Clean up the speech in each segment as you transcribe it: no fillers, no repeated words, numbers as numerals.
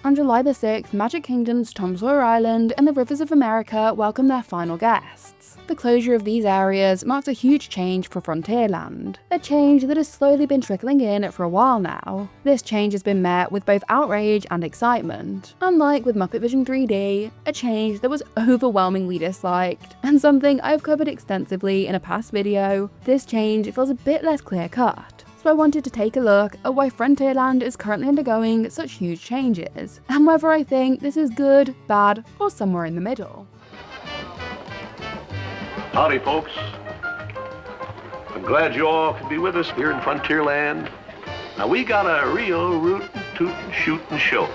On July the 6th, Magic Kingdom's Tom Sawyer Island and the Rivers of America welcomed their final guests. The closure of these areas marks a huge change for Frontierland, a change that has slowly been trickling in for a while now. This change has been met with both outrage and excitement, unlike with Muppet Vision 3D, a change that was overwhelmingly disliked, and something I've covered extensively in a past video. This change feels a bit less clear-cut. So I wanted to take a look at why Frontierland is currently undergoing such huge changes, and whether I think this is good, bad, or somewhere in the middle. Howdy, folks. I'm glad you all could be with us here in Frontierland. Now, we got a real rootin', tootin', shootin' show,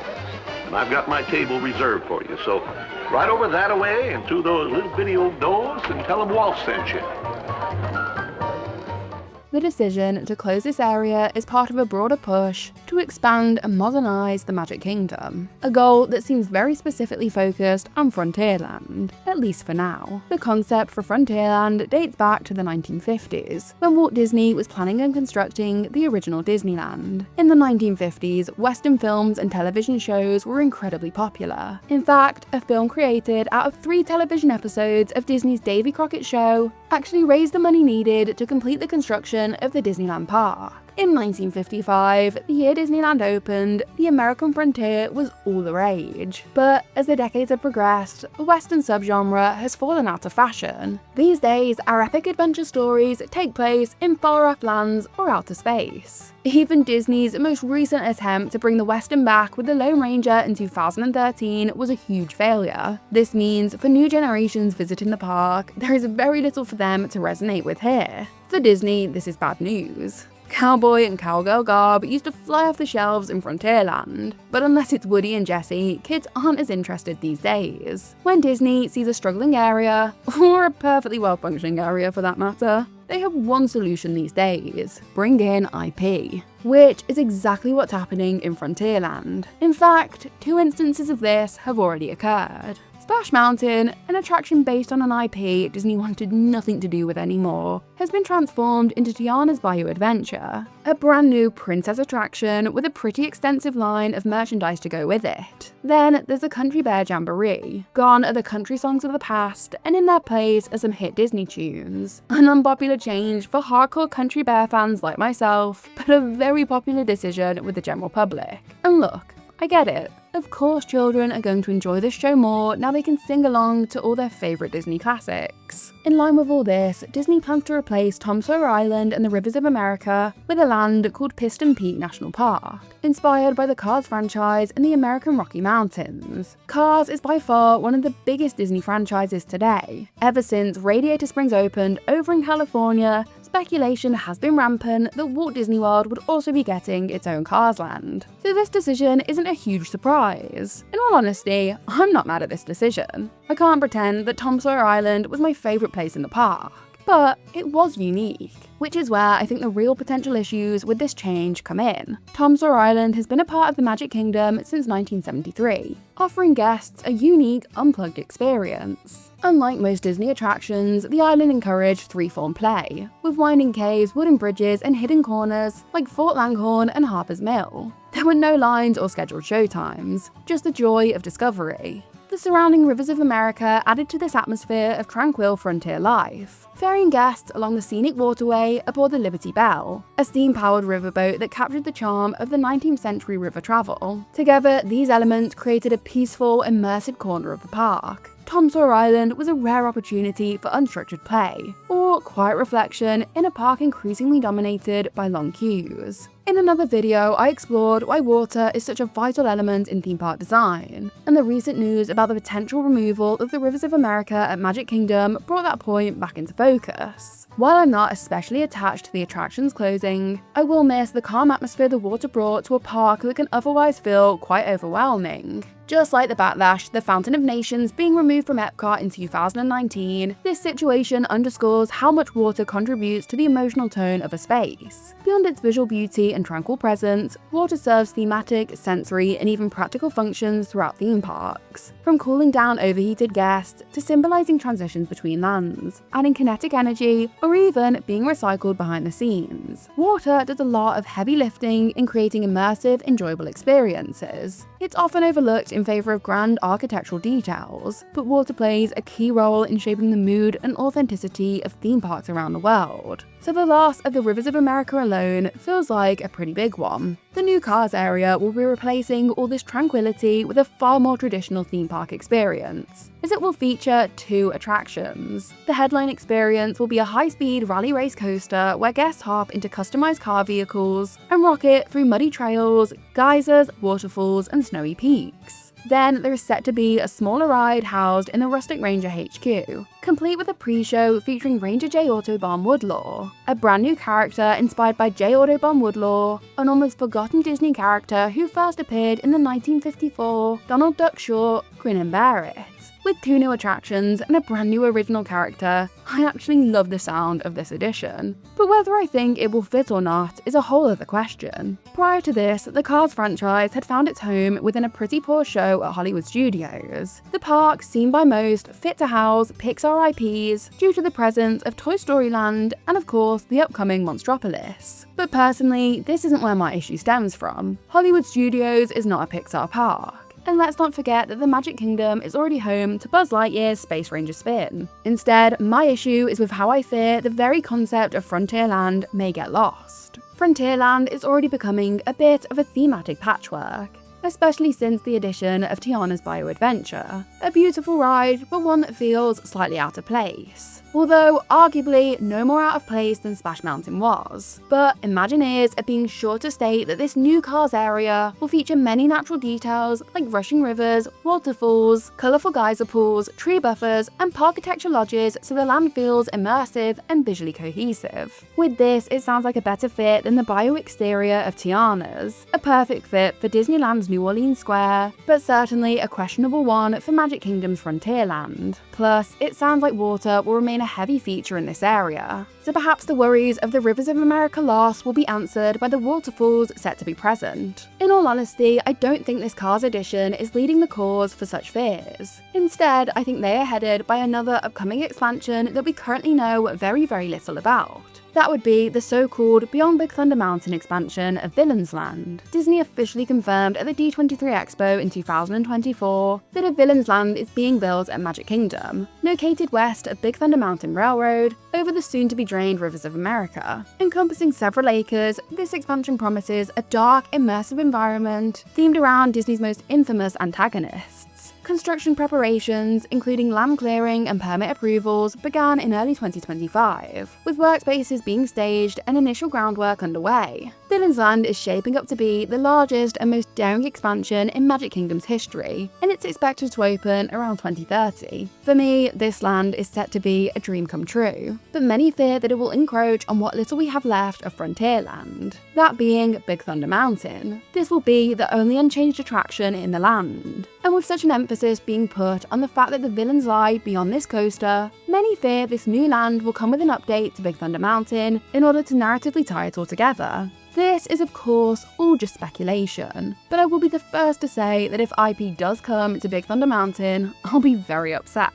and I've got my table reserved for you. So, right over that away and through those little bitty old doors and tell them Walt sent you. The decision to close this area is part of a broader push to expand and modernize the Magic Kingdom, a goal that seems very specifically focused on Frontierland, at least for now. The concept for Frontierland dates back to the 1950s, when Walt Disney was planning and constructing the original Disneyland. In the 1950s, Western films and television shows were incredibly popular. In fact, a film created out of 3 television episodes of Disney's Davy Crockett Show actually raised the money needed to complete the construction of the Disneyland park. In 1955, the year Disneyland opened, the American frontier was all the rage. But as the decades have progressed, the Western subgenre has fallen out of fashion. These days, our epic adventure stories take place in far-off lands or outer space. Even Disney's most recent attempt to bring the Western back with The Lone Ranger in 2013 was a huge failure. This means for new generations visiting the park, there is very little for them to resonate with here. For Disney, this is bad news. Cowboy and cowgirl garb used to fly off the shelves in Frontierland, but unless it's Woody and Jessie, kids aren't as interested these days. When Disney sees a struggling area, or a perfectly well-functioning area for that matter, they have one solution these days: bring in IP. Which is exactly what's happening in Frontierland. In fact, 2 instances of this have already occurred. Splash Mountain, an attraction based on an IP Disney wanted nothing to do with anymore, has been transformed into Tiana's Bayou Adventure, a brand new princess attraction with a pretty extensive line of merchandise to go with it. Then there's the Country Bear Jamboree. Gone are the country songs of the past, and in their place are some hit Disney tunes. An unpopular change for hardcore Country Bear fans like myself, but a very popular decision with the general public. And look, I get it. Of course children are going to enjoy this show more now they can sing along to all their favourite Disney classics. In line with all this, Disney plans to replace Tom Sawyer Island and the Rivers of America with a land called Piston Peak National Park, inspired by the Cars franchise and the American Rocky Mountains. Cars is by far one of the biggest Disney franchises today. Ever since Radiator Springs opened over in California, speculation has been rampant that Walt Disney World would also be getting its own Cars land. So this decision isn't a huge surprise. In all honesty, I'm not mad at this decision. I can't pretend that Tom Sawyer Island was my favourite place in the park, but it was unique, which is where I think the real potential issues with this change come in. Tom Sawyer Island has been a part of the Magic Kingdom since 1973, offering guests a unique, unplugged experience. Unlike most Disney attractions, the island encouraged freeform play, with winding caves, wooden bridges, and hidden corners like Fort Langhorne and Harper's Mill. There were no lines or scheduled showtimes, just the joy of discovery. The surrounding Rivers of America added to this atmosphere of tranquil frontier life, ferrying guests along the scenic waterway aboard the Liberty Belle, a steam-powered riverboat that captured the charm of the 19th century river travel. Together, these elements created a peaceful, immersive corner of the park. Tom Sawyer Island was a rare opportunity for unstructured play, or quiet reflection in a park increasingly dominated by long queues. In another video, I explored why water is such a vital element in theme park design, and the recent news about the potential removal of the Rivers of America at Magic Kingdom brought that point back into focus. While I'm not especially attached to the attraction's closing, I will miss the calm atmosphere the water brought to a park that can otherwise feel quite overwhelming. Just like the backlash to the Fountain of Nations being removed from Epcot in 2019, this situation underscores how much water contributes to the emotional tone of a space. Beyond its visual beauty and tranquil presence, water serves thematic, sensory, and even practical functions throughout theme parks, from cooling down overheated guests to symbolizing transitions between lands, adding kinetic energy, or even being recycled behind the scenes. Water does a lot of heavy lifting in creating immersive, enjoyable experiences. It's often overlooked in favour of grand architectural details, but water plays a key role in shaping the mood and authenticity of theme parks around the world. So the loss of the Rivers of America alone feels like a pretty big one. The new Cars area will be replacing all this tranquility with a far more traditional theme park experience, as it will feature 2 attractions. The headline experience will be a high-speed rally race coaster where guests hop into customized car vehicles and rocket through muddy trails, geysers, waterfalls, and snowy peaks. Then there is set to be a smaller ride housed in the Rustic Ranger HQ, complete with a pre-show featuring Ranger J. Autobahn Woodlaw, a brand new character inspired by J. Autobahn Woodlaw, an almost forgotten Disney character who first appeared in the 1954 Donald Duck short Grin and Bear It. With 2 new attractions and a brand new original character, I actually love the sound of this addition. But whether I think it will fit or not is a whole other question. Prior to this, the Cars franchise had found its home within a pretty poor show at Hollywood Studios. The park, seen by most, fit to house Pixar IPs due to the presence of Toy Story Land and of course the upcoming Monstropolis. But personally, this isn't where my issue stems from. Hollywood Studios is not a Pixar park. And let's not forget that the Magic Kingdom is already home to Buzz Lightyear's Space Ranger spin. Instead, my issue is with how I fear the very concept of Frontierland may get lost. Frontierland is already becoming a bit of a thematic patchwork, especially since the addition of Tiana's Bio Adventure. A beautiful ride, but one that feels slightly out of place. Although arguably no more out of place than Splash Mountain was. But Imagineers are being sure to state that this new Cars area will feature many natural details like rushing rivers, waterfalls, colourful geyser pools, tree buffers, and parkitecture lodges so the land feels immersive and visually cohesive. With this, it sounds like a better fit than the bio exterior of Tiana's, a perfect fit for Disneyland's New Orleans Square, but certainly a questionable one for Magic Kingdom's Frontierland. Plus, it sounds like water will remain a heavy feature in this area, so perhaps the worries of the Rivers of America loss will be answered by the waterfalls set to be present. In all honesty, I don't think this Cars edition is leading the cause for such fears. Instead, I think they are headed by another upcoming expansion that we currently know very little about. That would be the so-called Beyond Big Thunder Mountain expansion of Villains Land. Disney officially confirmed at the D23 Expo in 2024 that a Villains Land is being built at Magic Kingdom, located west of Big Thunder Mountain Railroad, over the soon-to-be-drained Rivers of America. Encompassing several acres, this expansion promises a dark, immersive environment themed around Disney's most infamous antagonists. Construction preparations, including land clearing and permit approvals, began in early 2025, with workspaces being staged and initial groundwork underway. Villains Land is shaping up to be the largest and most daring expansion in Magic Kingdom's history, and it's expected to open around 2030. For me, this land is set to be a dream come true, but many fear that it will encroach on what little we have left of Frontierland, that being Big Thunder Mountain. This will be the only unchanged attraction in the land, and with such an emphasis being put on the fact that the villains lie beyond this coaster, many fear this new land will come with an update to Big Thunder Mountain in order to narratively tie it all together. This is of course all just speculation, but I will be the first to say that if IP does come to Big Thunder Mountain, I'll be very upset.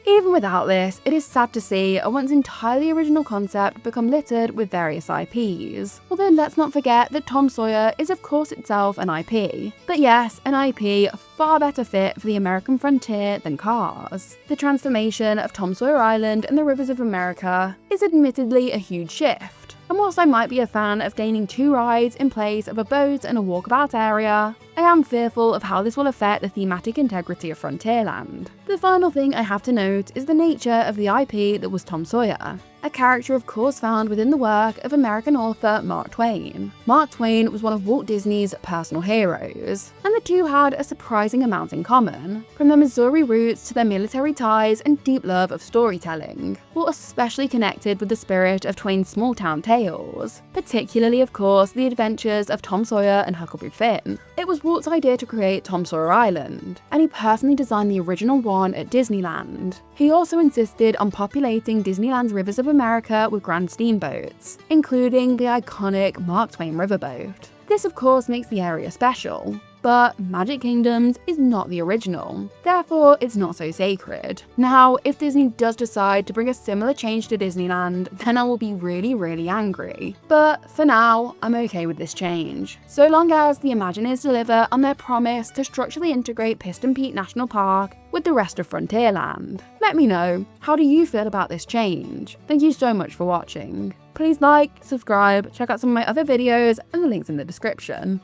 Even without this, it is sad to see a once entirely original concept become littered with various IPs. Although let's not forget that Tom Sawyer is of course itself an IP. But yes, an IP a far better fit for the American frontier than Cars. The transformation of Tom Sawyer Island and the Rivers of America is admittedly a huge shift. And whilst I might be a fan of gaining 2 rides in place of a boat and a walkabout area, I am fearful of how this will affect the thematic integrity of Frontierland. The final thing I have to note is the nature of the IP that was Tom Sawyer, a character of course found within the work of American author Mark Twain. Mark Twain was one of Walt Disney's personal heroes, and the two had a surprising amount in common, from their Missouri roots to their military ties and deep love of storytelling. Walt especially connected with the spirit of Twain's small town tales, particularly of course the adventures of Tom Sawyer and Huckleberry Finn. It was Walt's idea to create Tom Sawyer Island, and he personally designed the original one at Disneyland. He also insisted on populating Disneyland's Rivers of America with grand steamboats, including the iconic Mark Twain riverboat. This of course makes the area special, but Magic Kingdoms is not the original, therefore it's not so sacred. Now, if Disney does decide to bring a similar change to Disneyland, then I will be really angry. But for now, I'm okay with this change. So long as the Imagineers deliver on their promise to structurally integrate Piston Peak National Park with the rest of Frontierland. Let me know, how do you feel about this change? Thank you so much for watching. Please like, subscribe, check out some of my other videos and the links in the description.